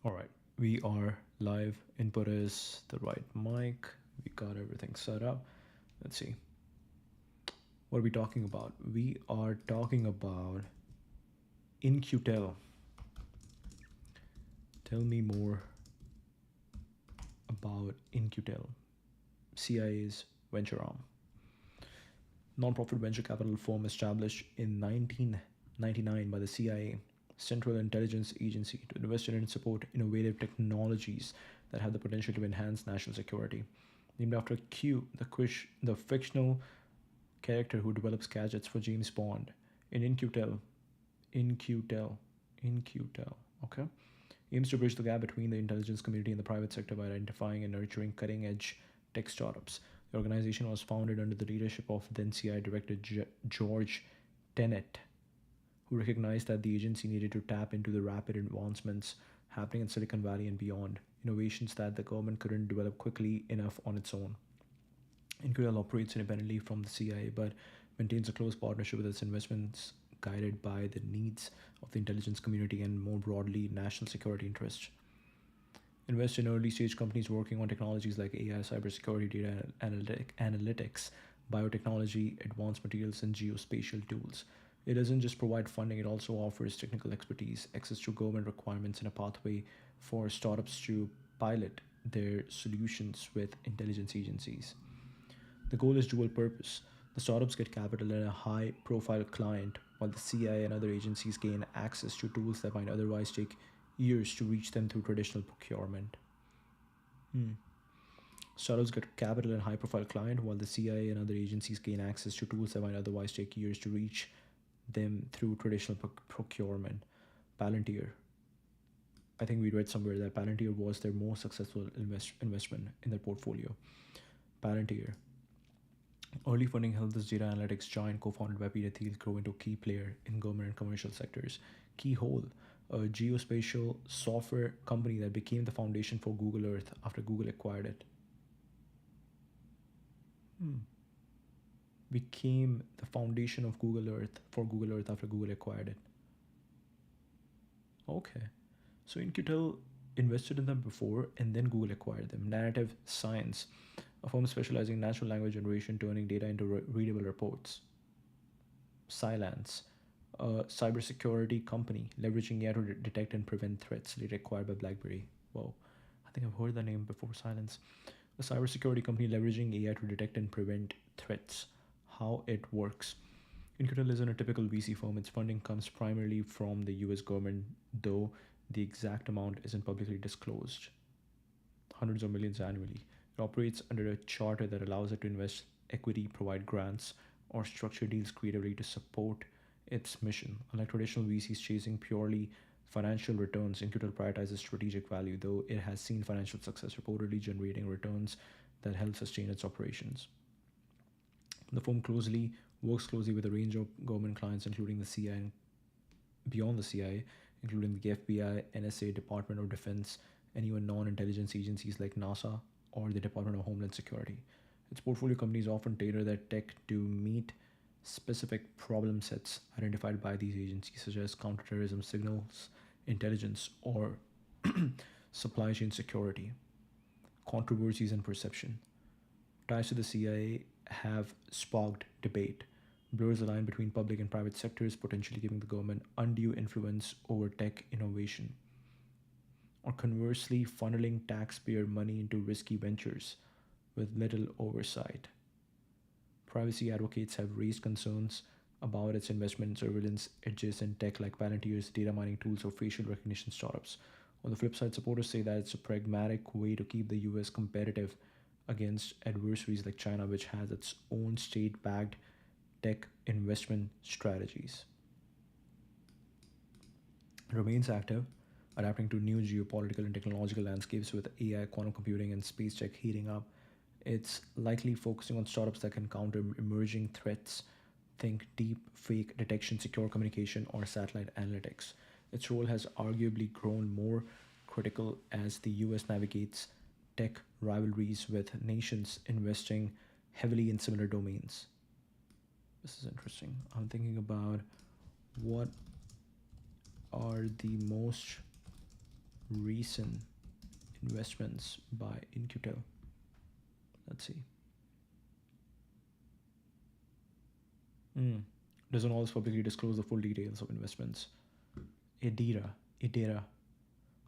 All right, we are live. Input is the right mic. We got everything set up. Let's see. What are we talking about? We are talking about InQtel. Tell me more about InQtel, CIA's venture arm. Non-profit venture capital firm established in 1999 by the CIA, Central Intelligence Agency, to invest in and support innovative technologies that have the potential to enhance national security. Named after Q, the fictional character who develops gadgets for James Bond. In InQtel, InQtel, okay? Aims to bridge the gap between the intelligence community and the private sector by identifying and nurturing cutting edge tech startups. The organization was founded under the leadership of then CIA Director George Tenet, who recognized that the agency needed to tap into the rapid advancements happening in Silicon Valley and beyond, innovations that the government couldn't develop quickly enough on its own. InQtel operates independently from the CIA but maintains a close partnership with its investments, guided by the needs of the intelligence community and more broadly national security interests. Invest in early stage companies working on technologies like AI, cybersecurity, data analytics, biotechnology, advanced materials, and geospatial tools. It doesn't just provide funding, it also offers technical expertise, access to government requirements, and a pathway for startups to pilot their solutions with intelligence agencies. The goal is dual purpose. The startups get capital and a high profile client, while the CIA and other agencies gain access to tools that might otherwise take years to reach them through traditional procurement. Hmm. Startups get capital and high profile client, while the CIA and other agencies gain access to tools that might otherwise take years to reach them through traditional procurement. Palantir. I think we read somewhere that Palantir was their most successful investment in their portfolio. Palantir. Early funding helped this data analytics giant, co-founded by Peter Thiel, grow into a key player in government and commercial sectors. Keyhole, a geospatial software company that became the foundation for Google Earth after Google acquired it. Hmm. Became the foundation of Google Earth for Google Earth after Google acquired it. Okay. So InQtel invested in them before and then Google acquired them. Narrative Science, a firm specializing in natural language generation, turning data into readable reports. Cylance, a cybersecurity company leveraging AI to detect and prevent threats, later acquired by BlackBerry. Whoa, I think I've heard the name before. Silence, a cybersecurity company leveraging AI to detect and prevent threats. How it works. InQtel isn't a typical VC firm. Its funding comes primarily from the US government, though the exact amount isn't publicly disclosed. Hundreds of millions annually. It operates under a charter that allows it to invest equity, provide grants, or structure deals creatively to support its mission. Unlike traditional VCs chasing purely financial returns, InQtel prioritizes strategic value, though it has seen financial success, reportedly generating returns that help sustain its operations. The firm works closely with a range of government clients, including the CIA and beyond the CIA, including the FBI, NSA, Department of Defense, and even non-intelligence agencies like NASA or the Department of Homeland Security. Its portfolio companies often tailor their tech to meet specific problem sets identified by these agencies, such as counterterrorism signals, intelligence, or supply chain security. Controversies and perception. Ties to the CIA have sparked debate, blurs the line between public and private sectors, potentially giving the government undue influence over tech innovation, or conversely, funneling taxpayer money into risky ventures with little oversight. Privacy advocates have raised concerns about its investment in surveillance adjacent tech like Palantir's data mining tools or facial recognition startups. On the flip side, supporters say that it's a pragmatic way to keep the US competitive against adversaries like China, which has its own state backed tech investment strategies. It remains active, adapting to new geopolitical and technological landscapes with AI, quantum computing, and space tech heating up. It's likely focusing on startups that can counter emerging threats, think deep fake detection, secure communication, or satellite analytics. Its role has arguably grown more critical as the US navigates tech rivalries with nations investing heavily in similar domains. This is interesting. I'm thinking about what are the most recent investments by InQtel. Let's see. Mm. Doesn't always publicly disclose the full details of investments. Idera,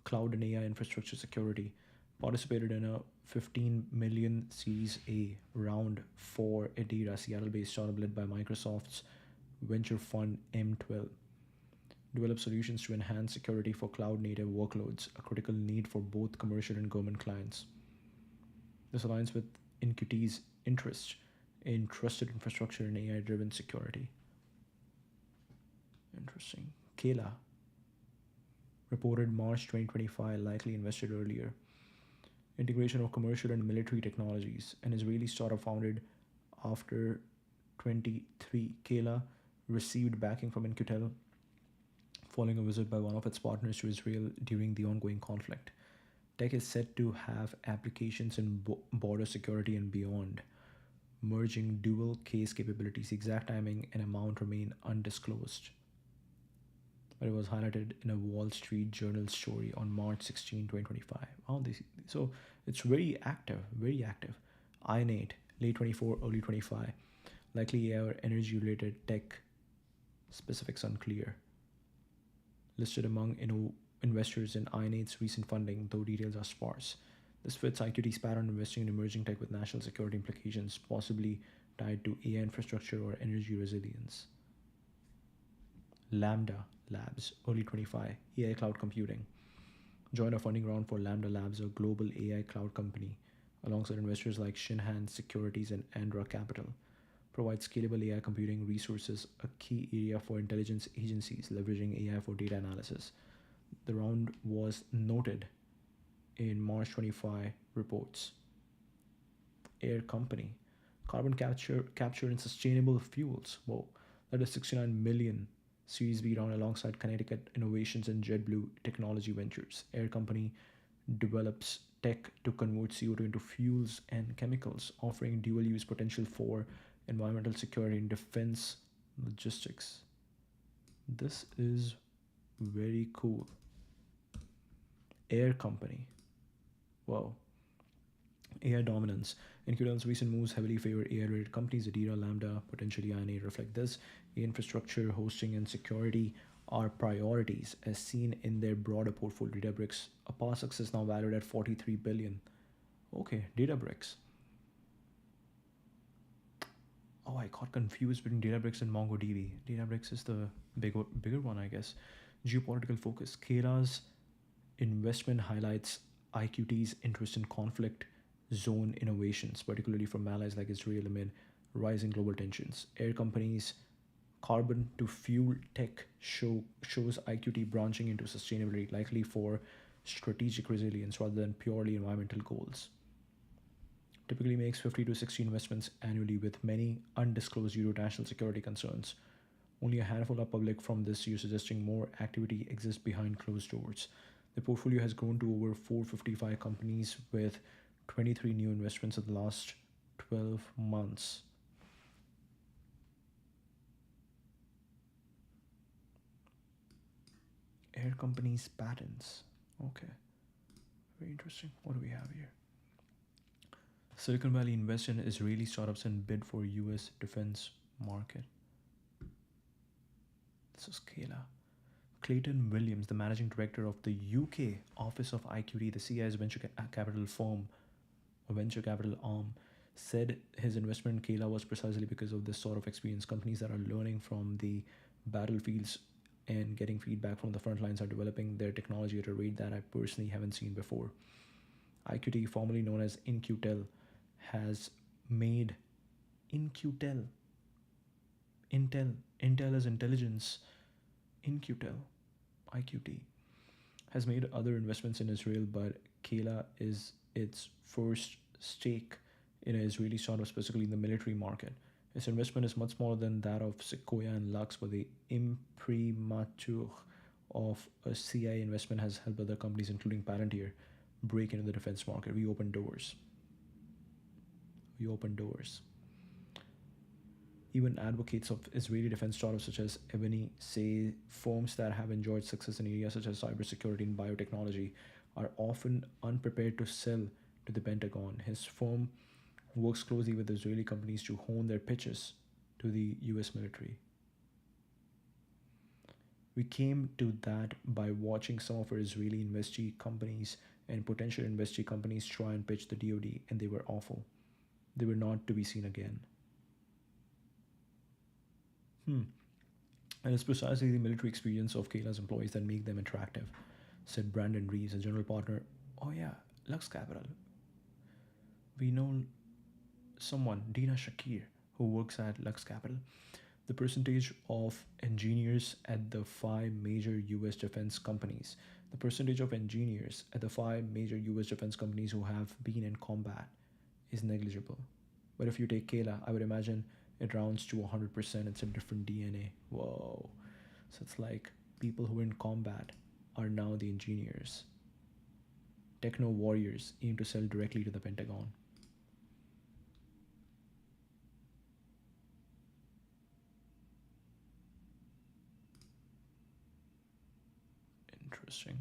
cloud and AI infrastructure security, participated in a 15 million Series A round for Idera, Seattle-based startup led by Microsoft's venture fund M12. Develop solutions to enhance security for cloud-native workloads, a critical need for both commercial and government clients. This aligns with InQT's interest in trusted infrastructure and AI-driven security. Interesting. Kela reported March 2025 likely invested earlier. Integration of commercial and military technologies. An Israeli startup founded after 23. Kela received backing from InQtel following a visit by one of its partners to Israel during the ongoing conflict. Tech is said to have applications in border security and beyond, merging dual case capabilities. Exact timing and amount remain undisclosed, but it was highlighted in a Wall Street Journal story on March 16, 2025. So it's very active, very active. Iron8, late 24, early 25. Likely AI or energy related tech, specifics unclear. Listed among investors in Iron8's recent funding, though details are sparse. This fits IQT's pattern investing in emerging tech with national security implications, possibly tied to AI infrastructure or energy resilience. Lambda Labs, early 25, AI cloud computing. Joined a funding round for Lambda Labs, a global AI cloud company, alongside investors like Shinhan Securities and Andra Capital. Provides scalable AI computing resources, a key area for intelligence agencies leveraging AI for data analysis. The round was noted in March 25 reports. Air Company, carbon capture and sustainable fuels. Whoa, that is 69 million Series B round alongside Connecticut Innovations and JetBlue Technology Ventures. Air Company develops tech to convert CO2 into fuels and chemicals, offering dual use potential for environmental security and defense logistics. This is very cool. Air Company. Wow. AI dominance. InQtel's recent moves heavily favor AI-related companies. Adira, Lambda, potentially Iron8 reflect this. Infrastructure, hosting, and security are priorities as seen in their broader portfolio. Databricks, a past success now valued at 43 billion. Okay, Databricks. Oh, I got confused between Databricks and MongoDB. Databricks is the bigger one, I guess. Geopolitical focus. Kela's investment highlights IQT's interest in conflict zone innovations, particularly from allies like Israel amid rising global tensions. Air Company's carbon to fuel tech shows IQT branching into sustainability, likely for strategic resilience rather than purely environmental goals. Typically makes 50 to 60 investments annually, with many undisclosed due to national security concerns. Only a handful are public from this year, suggesting more activity exists behind closed doors. The portfolio has grown to over 455 companies with 23 new investments in the last 12 months. Air Company's patents. Okay, very interesting. What do we have here? Silicon Valley invests in Israeli startups and bid for US defense market. This is Kayla. Clayton Williams, the managing director of the UK office of IQT, the CI's venture capital firm, a venture capital arm, said his investment in Kayla was precisely because of this sort of experience. Companies that are learning from the battlefields and getting feedback from the front lines are developing their technology at a rate that I personally haven't seen before. IQT, formerly known as InQtel, has made InQtel. Intel is intelligence. InQtel, IQT, has made other investments in Israel, but Kayla is its first stake in an Israeli startup, specifically in the military market. Its investment is much smaller than that of Sequoia and Lux, but the imprimatur of a CIA investment has helped other companies, including Palantir, break into the defense market. We open doors. Even advocates of Israeli defense startups such as Ebony say firms that have enjoyed success in areas such as cybersecurity and biotechnology are often unprepared to sell to the Pentagon. His firm works closely with Israeli companies to hone their pitches to the US military. We came to that by watching some of our Israeli investee companies and potential investee companies try and pitch the DoD, and they were awful. They were not to be seen again. Hmm. And it's precisely the military experience of Kayla's employees that make them attractive, said Brandon Reeves, a general partner. Oh, yeah, Lux Capital. We know someone, Dina Shakir, who works at Lux Capital. The percentage of engineers at the five major US defense companies. The percentage of engineers at the five major US defense companies who have been in combat is negligible. But if you take Kayla, I would imagine it rounds to 100%. It's a different DNA. Whoa. So it's like people who are in combat are now the engineers. Techno warriors aim to sell directly to the Pentagon. Interesting.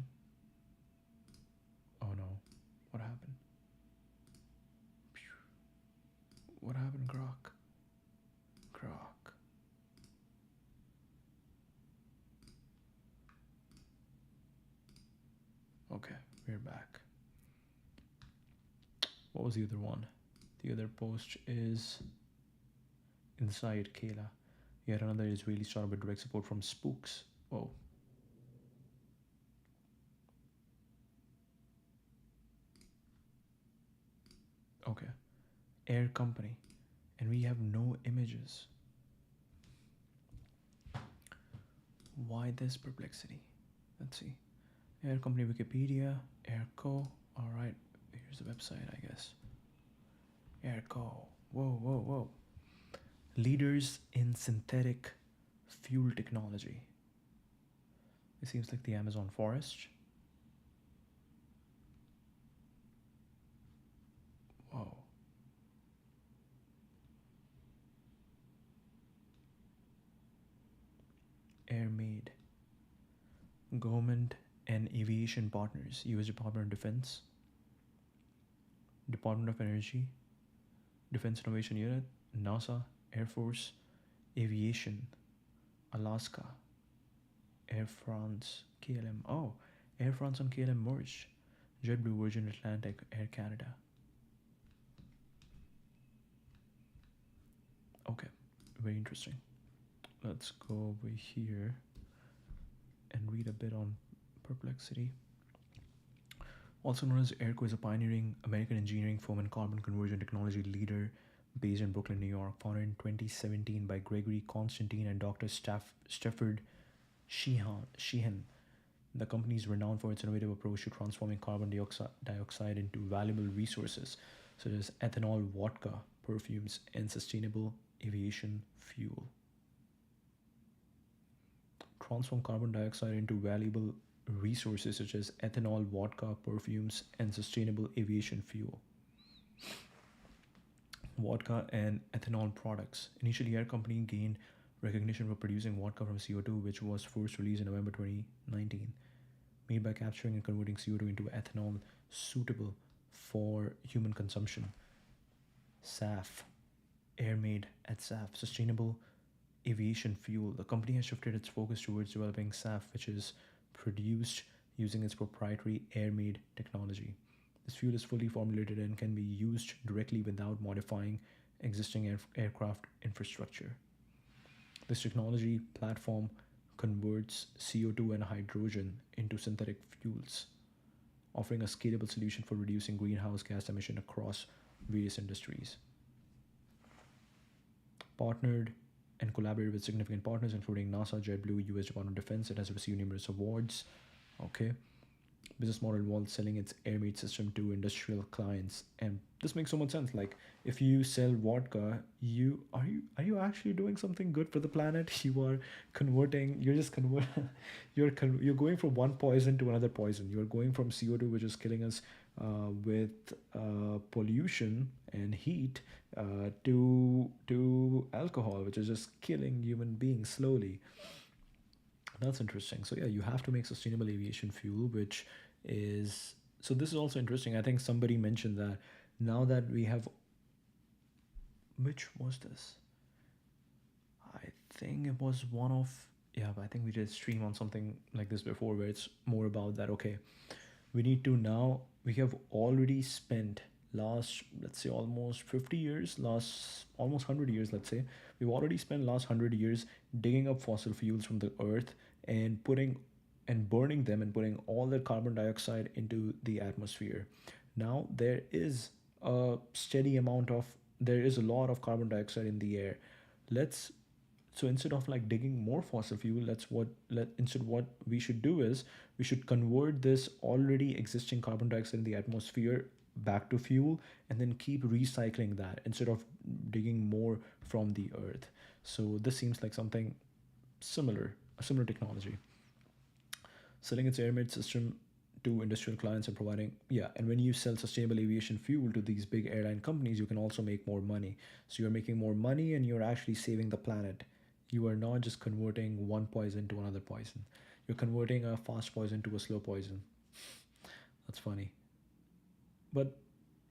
Oh no. What happened? What happened, Grok? Grok. Okay, we're back. What was the other one? The other post is Inside Kayla. Yet another Israeli startup with direct support from spooks. Whoa. Okay. Air company. And we have no images. Why this perplexity? Let's see. Air company Wikipedia. Airco. Alright. Here's the website, I guess. Airco. Whoa, whoa, whoa. Leaders in synthetic fuel technology. It seems like the Amazon forest. Whoa. Airmaid. Government and aviation partners. US Department of Defense. Department of Energy. Defense Innovation Unit. NASA. Air Force. Aviation. Alaska. Air France. KLM. Oh, Air France and KLM merged. JetBlue, Virgin Atlantic, Air Canada. Okay, very interesting. Let's go over here and read a bit on Perplexity. Also known as Airco, is a pioneering American engineering firm and carbon conversion technology leader based in Brooklyn, New York. Founded in 2017 by Gregory Constantine and Dr. Stafford Sheehan. The company is renowned for its innovative approach to transforming carbon dioxide into valuable resources such as ethanol, vodka, perfumes, and sustainable aviation fuel. Transform carbon dioxide into valuable resources such as ethanol, vodka, perfumes, and sustainable aviation fuel. Vodka and ethanol products. Initially, Air Company gained recognition for producing vodka from CO2, which was first released in November 2019. Made by capturing and converting CO2 into ethanol suitable for human consumption. SAF. Air made at SAF. Sustainable aviation fuel. The company has shifted its focus towards developing SAF, which is produced using its proprietary air-made technology. This fuel is fully formulated and can be used directly without modifying existing aircraft infrastructure. This technology platform converts CO2 and hydrogen into synthetic fuels, offering a scalable solution for reducing greenhouse gas emission across various industries. Partnered and collaborated with significant partners including NASA, JetBlue, US Department of Defense. It has received numerous awards. Okay. Business model involves selling its air-made system to industrial clients, and this makes so much sense. Like, if you sell vodka, you actually doing something good for the planet? You are converting. You're just convert. You're going from one poison to another poison. You're going from CO2, which is killing us with pollution and heat, to alcohol, which is just killing human beings slowly. That's interesting. So yeah, you have to make sustainable aviation fuel, which is, so this is also interesting. I think somebody mentioned that now that we have, which was this? I think it was one of, yeah, but I think we did stream on something like this before where it's more about that. Okay, we need to now, we have already spent last, let's say, almost 50 years, last almost 100 years, let's say, we've already spent last 100 years digging up fossil fuels from the earth and putting and burning them and putting all the carbon dioxide into the atmosphere. Now there is a steady amount of, there is a lot of carbon dioxide in the air. Let's, so instead of like digging more fossil fuel, let's what let instead what we should do is we should convert this already existing carbon dioxide in the atmosphere back to fuel, and then keep recycling that instead of digging more from the earth. So this seems like something similar, a similar technology. Selling its air-made system to industrial clients and providing, yeah, and when you sell sustainable aviation fuel to these big airline companies, you can also make more money. So you're making more money and you're actually saving the planet. You are not just converting one poison to another poison, you're converting a fast poison to a slow poison. That's funny. But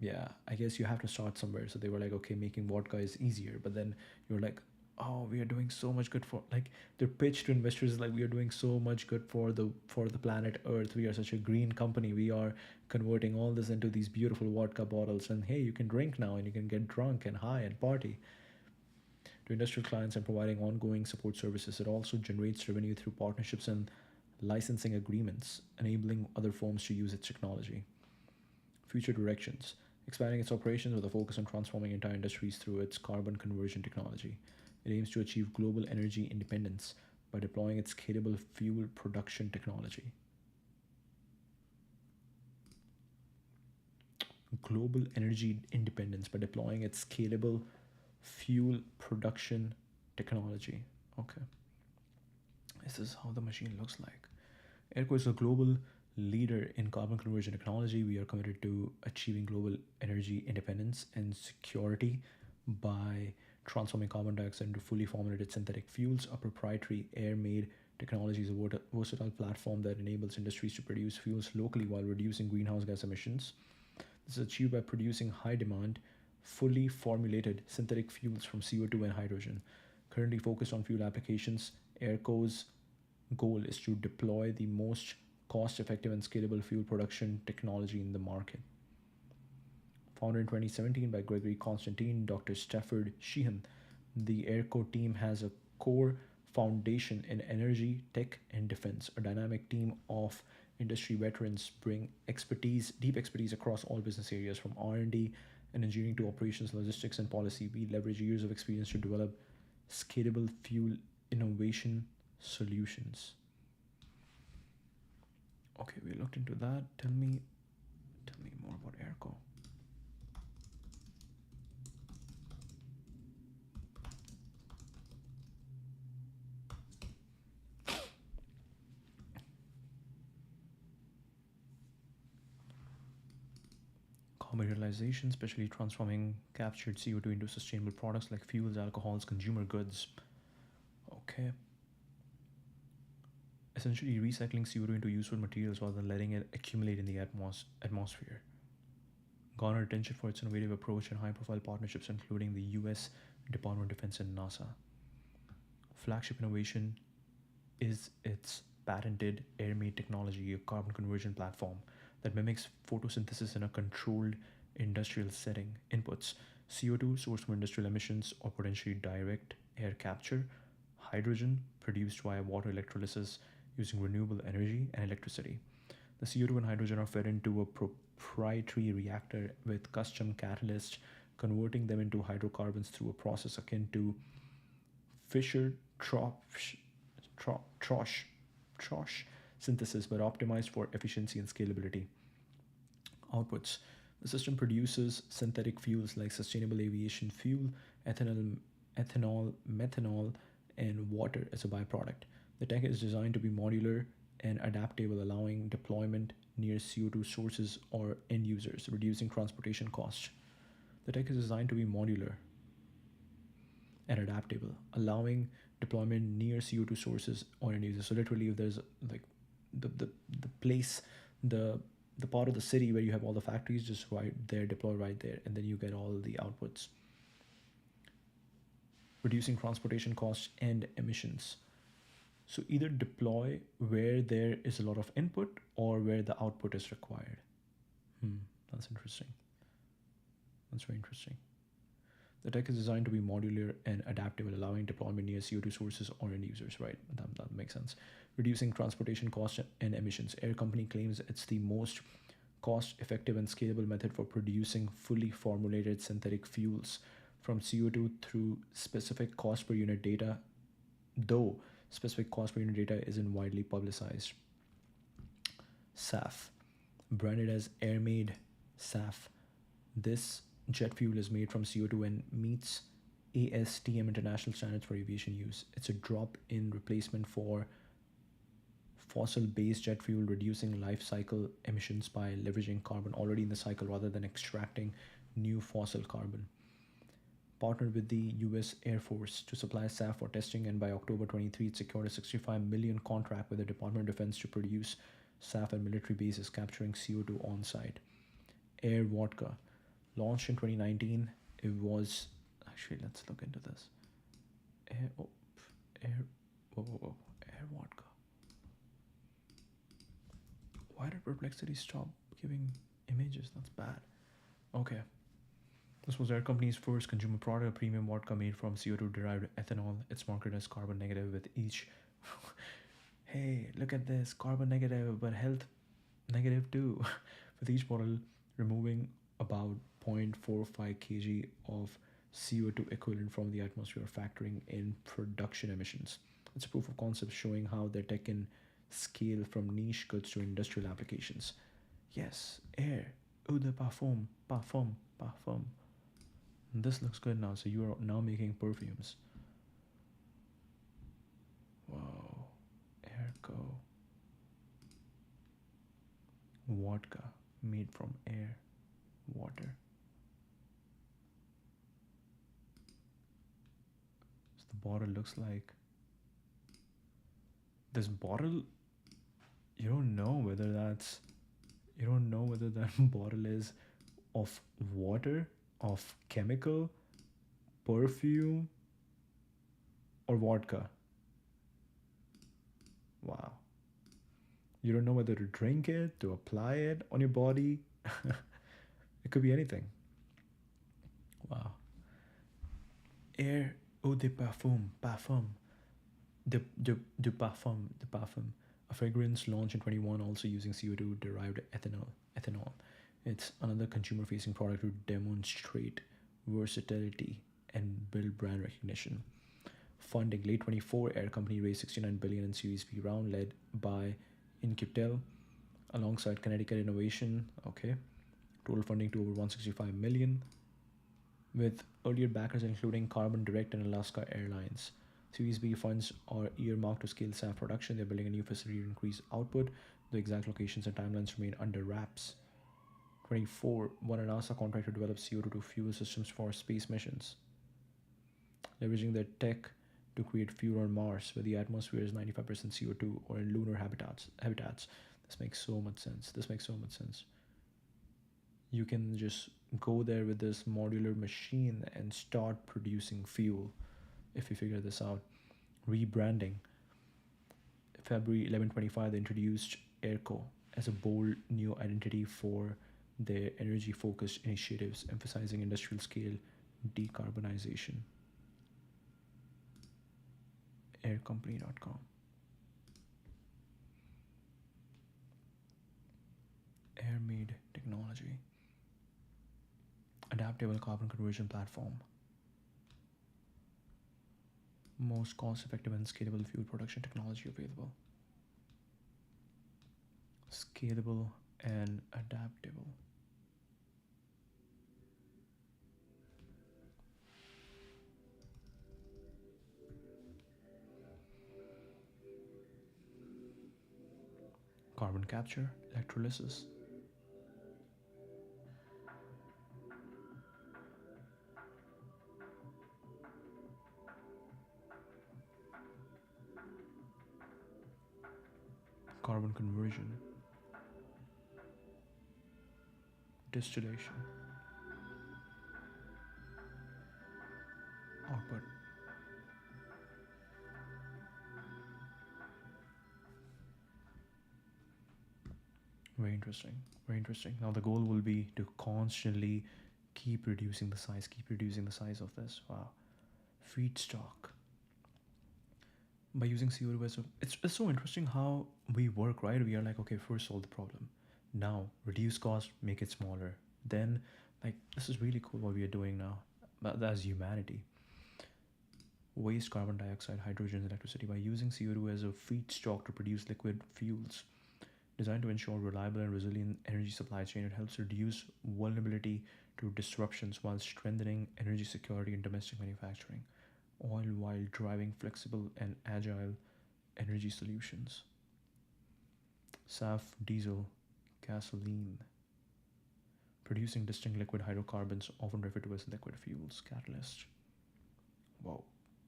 yeah, I guess you have to start somewhere. So they were like, okay, making vodka is easier. But then you're like, oh, we are doing so much good for, like, their pitch to investors is like, we are doing so much good for the planet Earth. We are such a green company. We are converting all this into these beautiful vodka bottles, and hey, you can drink now and you can get drunk and high and party. To industrial clients and providing ongoing support services, it also generates revenue through partnerships and licensing agreements, enabling other firms to use its technology. Future directions: expanding its operations with a focus on transforming entire industries through its carbon conversion technology. It aims to achieve global energy independence by deploying its scalable fuel production technology. Global energy independence by deploying its scalable fuel production technology. Okay, this is how the machine looks like. Airco is a global leader in carbon conversion technology. We are committed to achieving global energy independence and security by transforming carbon dioxide into fully formulated synthetic fuels. A proprietary air-made technology is a versatile platform that enables industries to produce fuels locally while reducing greenhouse gas emissions. This is achieved by producing high demand, fully formulated synthetic fuels from CO2 and hydrogen. Currently focused on fuel applications, Airco's goal is to deploy the most cost effective and scalable fuel production technology in the market. Founded in 2017 by Gregory Constantine, Dr. Stafford Sheehan, the Airco team has a core foundation in energy, tech, and defense. A dynamic team of industry veterans bring deep expertise across all business areas from R&D and engineering to operations, logistics, and policy. We leverage years of experience to develop scalable fuel innovation solutions. Okay, we looked into that. Tell me more about Airco. Commercialization, especially transforming captured CO2 into sustainable products like fuels, alcohols, consumer goods. Okay. Essentially recycling CO2 into useful materials rather than letting it accumulate in the atmosphere. Garnered attention for its innovative approach and high profile partnerships, including the US Department of Defense and NASA. Flagship innovation is its patented air-made technology, a carbon conversion platform that mimics photosynthesis in a controlled industrial setting. Inputs: CO2 sourced from industrial emissions or potentially direct air capture, hydrogen produced via water electrolysis using renewable energy and electricity. The CO2 and hydrogen are fed into a proprietary reactor with custom catalysts, converting them into hydrocarbons through a process akin to Fischer Tropsch Trosch synthesis but optimized for efficiency and scalability. Outputs: the system produces synthetic fuels like sustainable aviation fuel, ethanol, methanol, and water as a byproduct. The tech is designed to be modular and adaptable, allowing deployment near CO2 sources or end users, reducing transportation costs. The tech is designed to be modular and adaptable, allowing deployment near CO2 sources or end users. So literally, if there's like the place, the the part of the city where you have all the factories, just right there, deploy right there, and then you get all the outputs. Reducing transportation costs and emissions. So either deploy where there is a lot of input or where the output is required. That's interesting. That's very interesting. The tech is designed to be modular and adaptable, allowing deployment near CO2 sources or end users, right? That makes sense. Reducing transportation costs and emissions. Air Company claims it's the most cost effective and scalable method for producing fully formulated synthetic fuels from CO2 through specific cost per unit data, though specific cost per unit data isn't widely publicized. SAF, branded as Air Made SAF. This jet fuel is made from CO2 and meets ASTM international standards for aviation use. It's a drop in replacement for fossil based jet fuel, reducing life cycle emissions by leveraging carbon already in the cycle rather than extracting new fossil carbon. Partnered with the US Air Force to supply SAF for testing, and by October 23, it secured a $65 million contract with the Department of Defense to produce SAF at military bases, capturing CO2 on site. Air Vodka, launched in 2019, it was actually, let's look into this. Air, oh, air, Air Vodka. Why did Perplexity stop giving images? That's bad. Okay. This was Air Company's first consumer product, a premium vodka made from CO2 derived ethanol. It's marketed as carbon negative with each. Hey, look at this, carbon negative, but health negative too. With each bottle removing about 0.45 kg of CO2 equivalent from the atmosphere, factoring in production emissions. It's a proof of concept showing how their tech can scale from niche goods to industrial applications. Yes, air, eau de parfum, parfum, parfum. This looks good now. So you are now making perfumes. Wow. Airco. Vodka made from air, water. So the bottle looks like. This bottle, you don't know whether that bottle is of water, of chemical, perfume, or vodka. Wow. You don't know whether to drink it, to apply it on your body. It could be anything. Wow. Air eau de parfum, parfum. De parfum, de parfum. A fragrance launched in 21, also using CO2 derived ethanol. It's another consumer facing product to demonstrate versatility and build brand recognition. Funding: late 24, Air Company raised 69 billion in Series B round led by Incutel alongside Connecticut Innovation. Okay. Total funding to over 165 million, with earlier backers including Carbon Direct and Alaska Airlines. Series B funds are earmarked to scale SAF production. They're building a new facility to increase output. The exact locations and timelines remain under wraps. 24, won a NASA contract to develop CO2 fuel systems for space missions, leveraging their tech to create fuel on Mars, where the atmosphere is 95% CO2, or in lunar habitats. This makes so much sense. You can just go there with this modular machine and start producing fuel if you figure this out. Rebranding. February 11/25, they introduced Airco as a bold new identity for their energy-focused initiatives, emphasizing industrial scale decarbonization. Aircompany.com. Airmade technology. Adaptable carbon conversion platform. Most cost-effective and scalable fuel production technology available. scalable and adaptable. Carbon capture, electrolysis. Carbon conversion, distillation, output. Very interesting. Very interesting. Now the goal will be to constantly keep reducing the size, keep reducing the size of this. Wow. Feedstock. By using CO2 as a, it's so interesting how we work, right? We are like, okay, first solve the problem. Now reduce cost, make it smaller. Then, like, this is really cool what we are doing now. As humanity. Waste carbon dioxide, hydrogen, and electricity by using CO2 as a feedstock to produce liquid fuels. Designed to ensure reliable and resilient energy supply chain, it helps reduce vulnerability to disruptions while strengthening energy security in domestic manufacturing, all while driving flexible and agile energy solutions. SAF, diesel, gasoline, producing distinct liquid hydrocarbons, often referred to as liquid fuels, catalyst. Wow,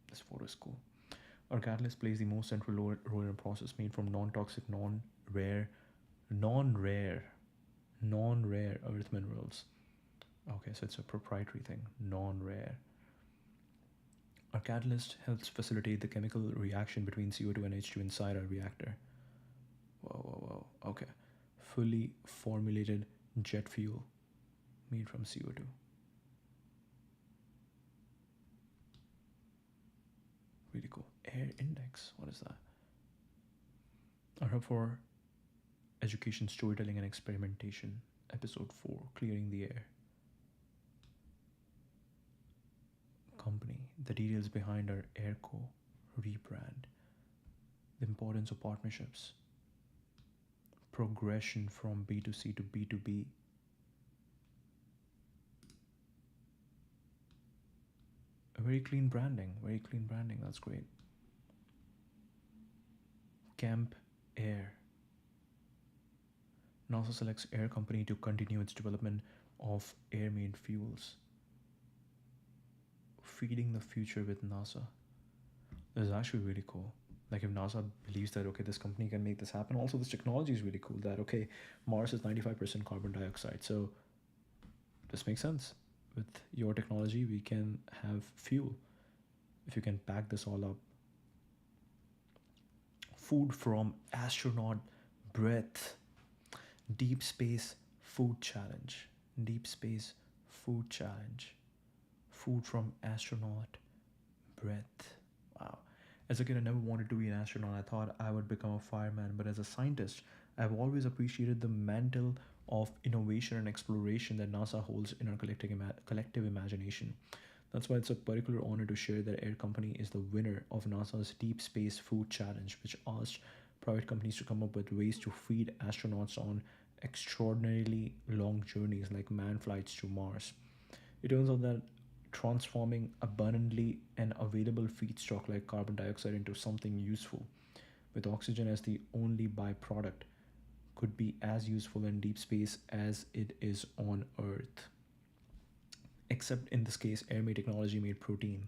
this photo is cool. Our catalyst plays the most central role in a process made from non-toxic, non-rare, non-rare, non-rare earth minerals. Okay, so it's a proprietary thing, non-rare. Our catalyst helps facilitate the chemical reaction between CO2 and H2 inside our reactor. Whoa, whoa, whoa. Okay. Fully formulated jet fuel made from CO2. Really cool. Air index. What is that? Our hub for education, storytelling, and experimentation. Episode 4, Clearing the Air. Company. The details behind our Airco rebrand. The importance of partnerships. Progression from B2C to B2B. A very clean branding. Very clean branding. That's great. Camp Air. NASA selects Air Company to continue its development of air-made fuels. Feeding the future with NASA. This is actually really cool. Like if NASA believes that, okay, this company can make this happen. Also, this technology is really cool that, okay, Mars is 95% carbon dioxide. So this makes sense. With your technology, we can have fuel. If you can pack this all up. Food from astronaut breath. Deep space food challenge. Deep space food challenge. Food from astronaut breath. Wow. As a kid, I never wanted to be an astronaut. I thought I would become a fireman. But as a scientist, I've always appreciated the mantle of innovation and exploration that NASA holds in our collective imagination. That's why it's a particular honor to share that Air Company is the winner of NASA's Deep Space Food Challenge, which asked private companies to come up with ways to feed astronauts on extraordinarily long journeys like manned flights to Mars. It turns out that transforming abundantly and available feedstock like carbon dioxide into something useful, with oxygen as the only byproduct, could be as useful in deep space as it is on Earth. Except in this case, air-made technology made protein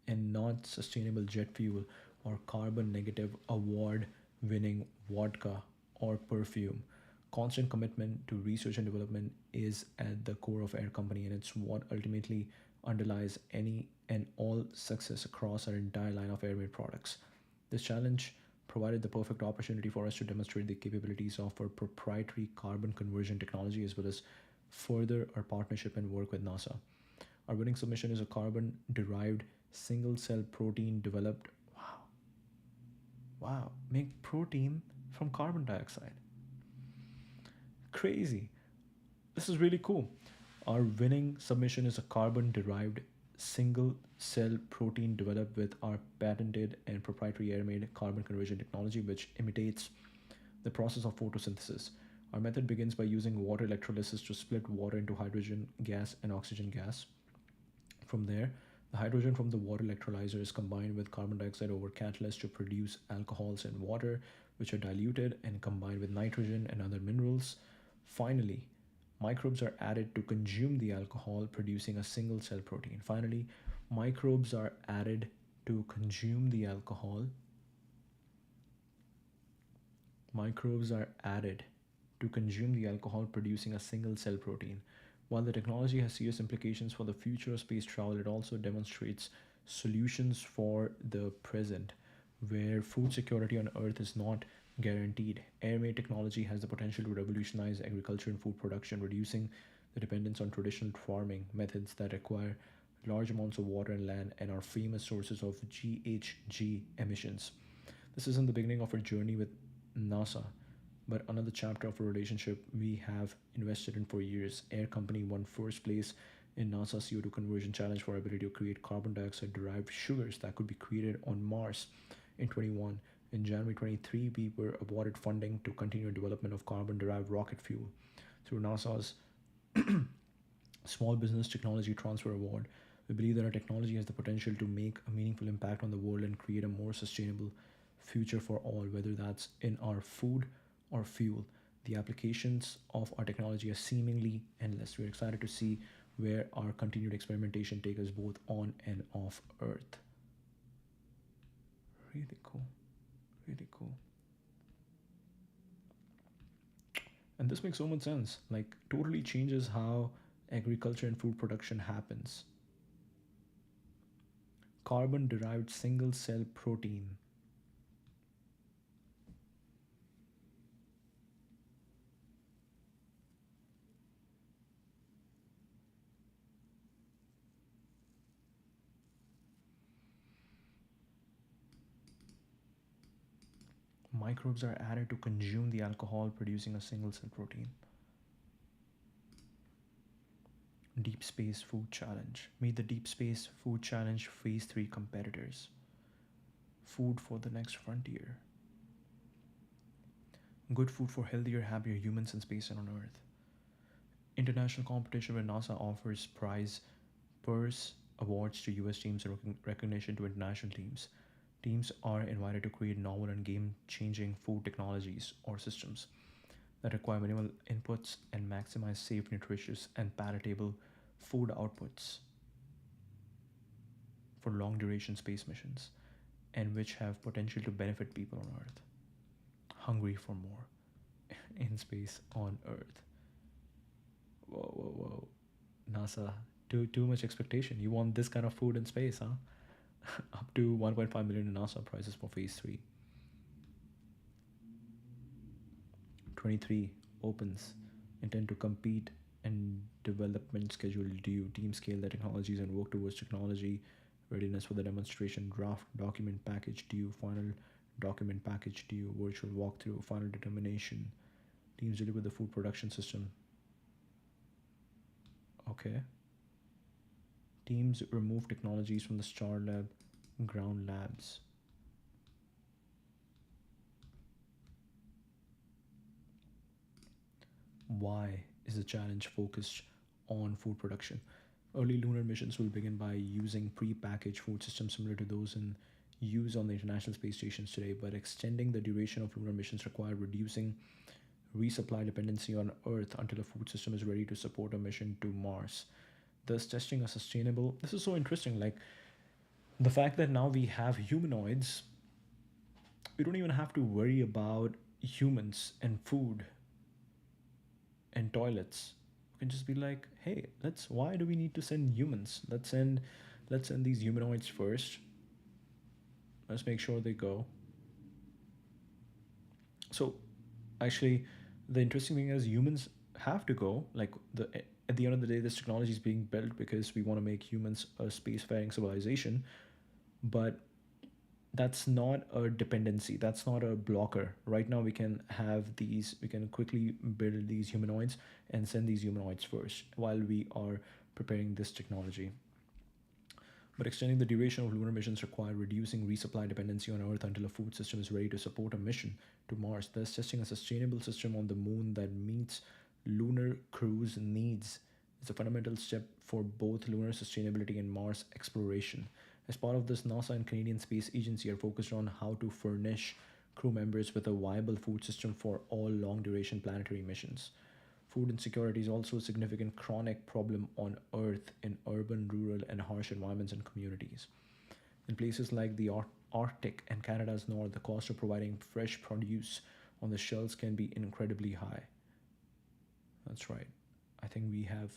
and not sustainable jet fuel or carbon negative award winning vodka or perfume. Constant commitment to research and development is at the core of Air Company, and it's what ultimately underlies any and all success across our entire line of air-made products. This challenge provided the perfect opportunity for us to demonstrate the capabilities of our proprietary carbon conversion technology as well as further our partnership and work with NASA. Our winning submission is a carbon derived single cell protein developed. Wow. Wow. Make protein from carbon dioxide. Crazy. This is really cool. Our winning submission is a carbon derived single cell protein developed with our patented and proprietary air made carbon conversion technology, which imitates The process of photosynthesis. Our method begins by using water electrolysis to split water into hydrogen gas and oxygen gas. From there, the hydrogen from the water electrolyzer is combined with carbon dioxide over catalyst to produce alcohols in water, which are diluted and combined with nitrogen and other minerals. Finally, microbes are added to consume the alcohol, producing a single cell protein. Finally, microbes are added to consume the alcohol. Microbes are added to consume the alcohol, producing a single cell protein. While the technology has serious implications for the future of space travel, it also demonstrates solutions for the present, where food security on Earth is not guaranteed. Air-made technology has the potential to revolutionize agriculture and food production, reducing the dependence on traditional farming methods that require large amounts of water and land and are famous sources of GHG emissions. This isn't the beginning of our journey with NASA, but another chapter of a relationship we have invested in for years. Air Company won first place in NASA's CO2 conversion challenge for our ability to create carbon dioxide derived sugars that could be created on Mars in 21. In January 23, we were awarded funding to continue development of carbon derived rocket fuel through NASA's Small Business Technology Transfer Award. We believe that our technology has the potential to make a meaningful impact on the world and create a more sustainable future for all, whether that's in our food or fuel. The applications of our technology are seemingly endless. We're excited to see where our continued experimentation takes us both on and off Earth. Really cool. Really cool. And this makes so much sense. Like, totally changes how agriculture and food production happens. Carbon derived single cell protein. Microbes are added to consume the alcohol, producing a single cell protein. Deep Space Food Challenge. Meet the Deep Space Food Challenge Phase 3 competitors. Food for the next frontier. Good food for healthier, happier humans in space and on Earth. International competition where NASA offers prize purse awards to US teams and recognition to international teams. Teams are invited to create novel and game-changing food technologies or systems that require minimal inputs and maximize safe, nutritious, and palatable food outputs for long-duration space missions, and which have potential to benefit people on Earth, hungry for more in space on Earth. Whoa, whoa, whoa. NASA, too much expectation. You want this kind of food in space, huh? Up to 1.5 million in NASA prizes for Phase 3. 23 opens. Intend to compete and development schedule due. Team scale the technologies and work towards technology readiness for the demonstration. Draft document package due. Final document package due. Virtual walkthrough. Final determination. Teams deliver the food production system. Okay. Teams remove technologies from the Star Lab ground labs. Why is the challenge focused on food production? Early lunar missions will begin by using pre-packaged food systems similar to those in use on the International Space Stations today, but extending the duration of lunar missions require reducing resupply dependency on Earth until a food system is ready to support a mission to Mars. Thus, testing a sustainable. This is so interesting. Like, the fact that now we have humanoids, we don't even have to worry about humans and food and toilets. We can just be like, hey, why do we need to send humans? Let's send these humanoids first. Let's make sure they go. So actually, the interesting thing is humans have to go. Like, at the end of the day, this technology is being built because we want to make humans a spacefaring civilization, but that's not a dependency, that's not a blocker. Right now we can quickly build these humanoids and send these humanoids first while we are preparing this technology. But extending the duration of lunar missions require reducing resupply dependency on Earth until a food system is ready to support a mission to Mars, thus testing a sustainable system on the moon that meets lunar crews' needs is a fundamental step for both lunar sustainability and Mars exploration. As part of this, NASA and Canadian Space Agency are focused on how to furnish crew members with a viable food system for all long duration planetary missions. Food insecurity is also a significant chronic problem on Earth in urban, rural, and harsh environments and communities. In places like the Arctic and Canada's north, the cost of providing fresh produce on the shelves can be incredibly high. That's right. I think we have,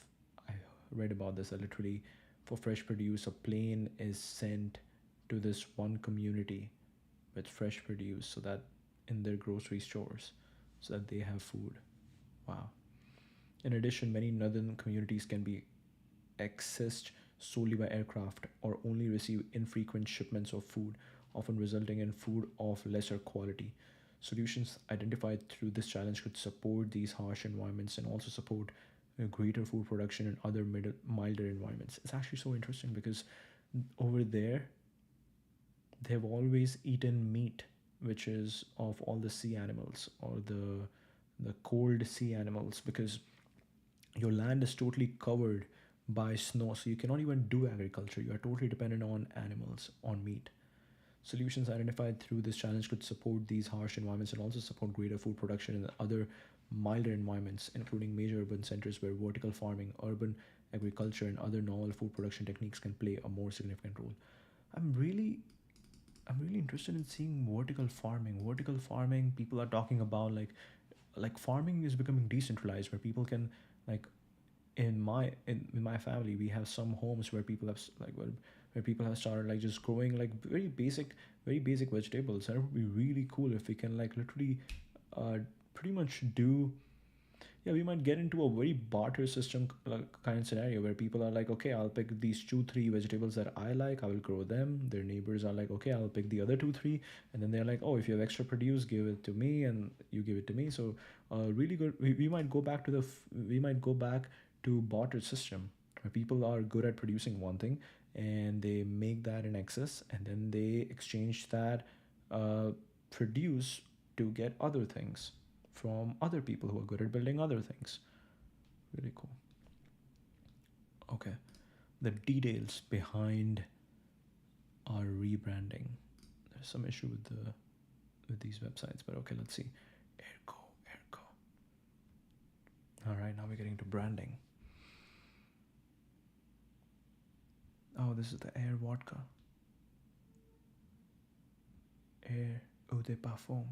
I read about this that literally for fresh produce, a plane is sent to this one community with fresh produce so that in their grocery stores so that they have food. Wow. In addition, many northern communities can be accessed solely by aircraft or only receive infrequent shipments of food, often resulting in food of lesser quality. Solutions identified through this challenge could support these harsh environments and also support greater food production in other milder environments. It's actually so interesting because over there, they've always eaten meat, which is of all the sea animals or the cold sea animals, because your land is totally covered by snow, so you cannot even do agriculture. You are totally dependent on animals, on meat. Solutions identified through this challenge could support these harsh environments and also support greater food production in other milder environments, including major urban centers where vertical farming, urban agriculture, and other novel food production techniques can play a more significant role. I'm really I'm really interested in seeing vertical farming. Vertical farming, people are talking about like farming is becoming decentralized where people can like in my family we have some homes where people have where people have started like just growing like very basic vegetables, and it would be really cool if we can like literally uh pretty much do, yeah, we might get into a very barter system like, kind of scenario where people are like, okay, I'll pick these two three vegetables that I like, I will grow them. Their neighbors are like, okay, I'll pick the other two three, and then they're like, oh, if you have extra produce, give it to me, and you give it to me. So really good, we might go back to we might go back to barter system where people are good at producing one thing and they make that in excess and then they exchange that uh, produce to get other things from other people who are good at building other things. Really cool. Okay, the details behind our rebranding. There's some issue with these websites, but okay, let's see. Airco. All right, now we're getting to branding. Oh, this is the Air Vodka. Air Eau de Parfum.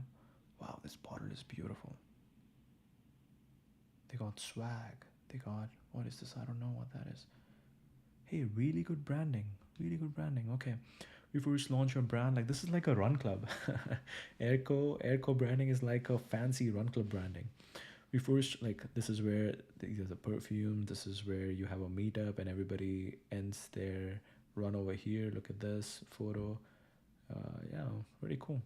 Wow, this bottle is beautiful. They got swag. They got, what is this? I don't know what that is. Hey, really good branding. Really good branding. Okay. We first launch a brand like this is like a run club. Airco branding is like a fancy run club branding. We first like this is where there's a perfume. This is where you have a meetup and everybody ends their run over here. Look at this photo. Yeah, pretty cool.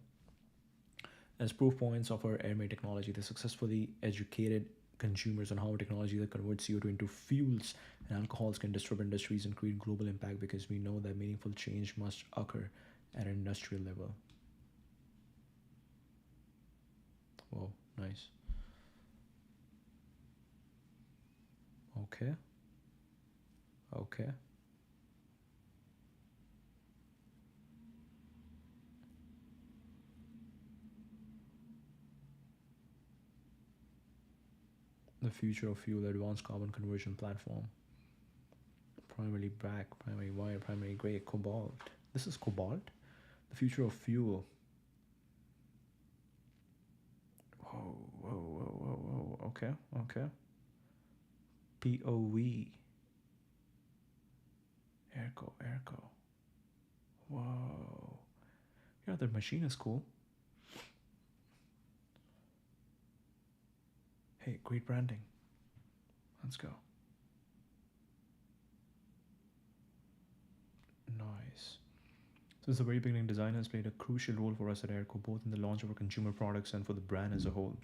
As proof points of our airmade technology, they successfully educated consumers on how technology that converts CO2 into fuels and alcohols can disrupt industries and create global impact, because we know that meaningful change must occur at an industrial level. Whoa, nice. Okay, okay. The future of fuel advanced carbon conversion platform. Primary black, primary white, primary gray, cobalt. This is cobalt? The future of fuel. Whoa. Okay, okay. POV. Airco. Whoa. Yeah, the machine is cool. Hey, great branding. Let's go. Nice. So, since the very beginning, design has played a crucial role for us at Airco, both in the launch of our consumer products and for the brand as a whole.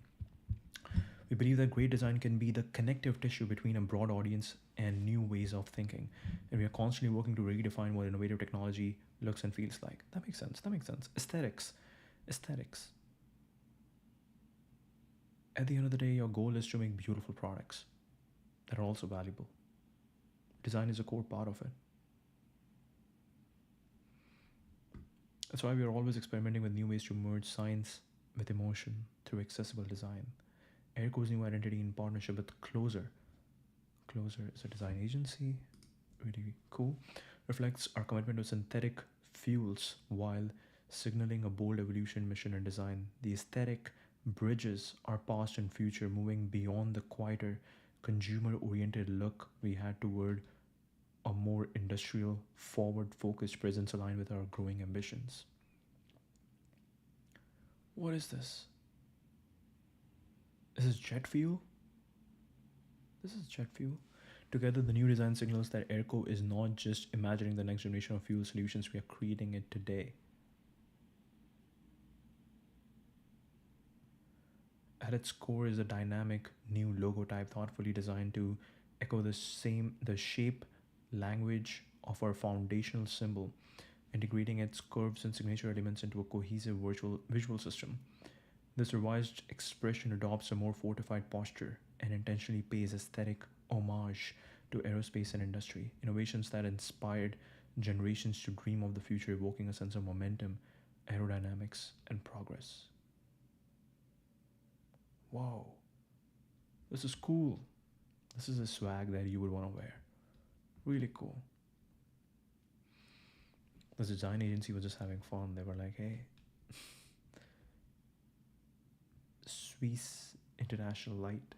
We believe that great design can be the connective tissue between a broad audience and new ways of thinking. And we are constantly working to redefine what innovative technology looks and feels like. That makes sense. That makes sense. Aesthetics. Aesthetics. At the end of the day, your goal is to make beautiful products that are also valuable. Design is a core part of it. That's why we are always experimenting with new ways to merge science with emotion through accessible design. Airco's new identity in partnership with Closer. Closer is a design agency, really cool. Reflects our commitment to synthetic fuels while signaling a bold evolution mission and design. The aesthetic bridges our past and future, moving beyond the quieter, consumer oriented look we had toward a more industrial, forward focused presence aligned with our growing ambitions. What is this? Is this jet fuel? This is jet fuel. Together, the new design signals that Airco is not just imagining the next generation of fuel solutions, we are creating it today. At its core is a dynamic new logo type thoughtfully designed to echo the shape language of our foundational symbol, integrating its curves and signature elements into a cohesive visual system. This revised expression adopts a more fortified posture and intentionally pays aesthetic homage to aerospace and industry, innovations that inspired generations to dream of the future, evoking a sense of momentum, aerodynamics, and progress. Wow, this is cool. This is a swag that you would want to wear. Really cool. The design agency was just having fun. They were like, hey, Swiss International Light,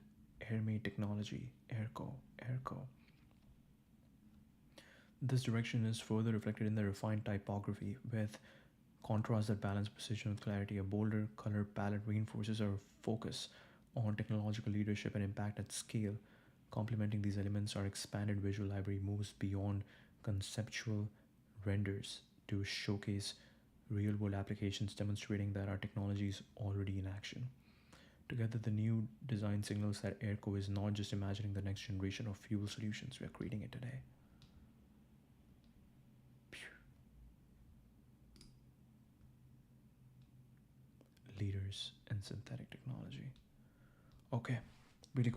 Airmade Technology, Airco. This direction is further reflected in the refined typography with contrast that balance precision with clarity. A bolder color palette reinforces our focus on technological leadership and impact at scale. Complementing these elements, our expanded visual library moves beyond conceptual renders to showcase real world applications, demonstrating that our technology is already in action. Together, the new design signals that Airco is not just imagining the next generation of fuel solutions, we are creating it today. Leaders in synthetic technology. Okay, really cool.